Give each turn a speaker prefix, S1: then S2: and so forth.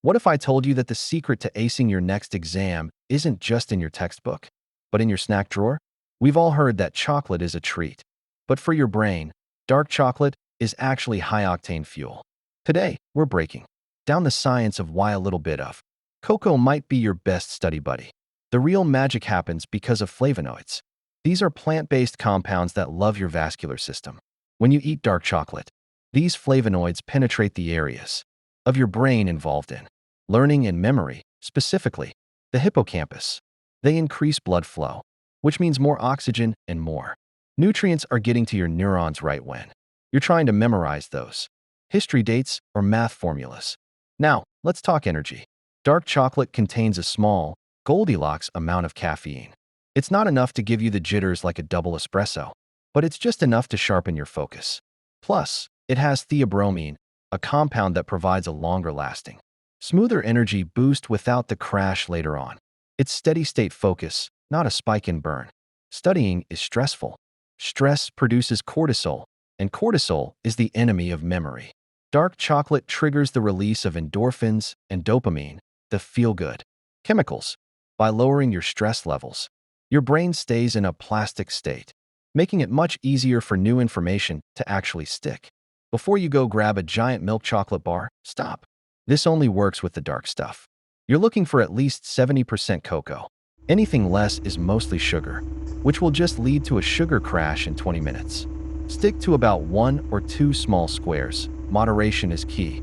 S1: What if I told you that the secret to acing your next exam isn't just in your textbook, but in your snack drawer? We've all heard that chocolate is a treat, but for your brain, dark chocolate is actually high-octane fuel. Today, we're breaking down the science of why a little bit of cocoa might be your best study buddy. The real magic happens because of flavonoids. These are plant-based compounds that love your vascular system. When you eat dark chocolate, these flavonoids penetrate the areas of your brain involved in learning and memory, specifically the hippocampus. They increase blood flow, which means more oxygen and more nutrients are getting to your neurons right when you're trying to memorize those history dates or math formulas. Now, let's talk energy. Dark chocolate contains a small, Goldilocks amount of caffeine. It's not enough to give you the jitters like a double espresso, but it's just enough to sharpen your focus. Plus, it has theobromine, a compound that provides a longer-lasting, smoother energy boost without the crash later on. It's steady-state focus, not a spike and burn. Studying is stressful. Stress produces cortisol, and cortisol is the enemy of memory. Dark chocolate triggers the release of endorphins and dopamine, the feel-good chemicals. By lowering your stress levels, your brain stays in a plastic state, making it much easier for new information to actually stick. Before you go grab a giant milk chocolate bar, stop. This only works with the dark stuff. You're looking for at least 70% cocoa. Anything less is mostly sugar, which will just lead to a sugar crash in 20 minutes. Stick to about 1 or 2 small squares. Moderation is key.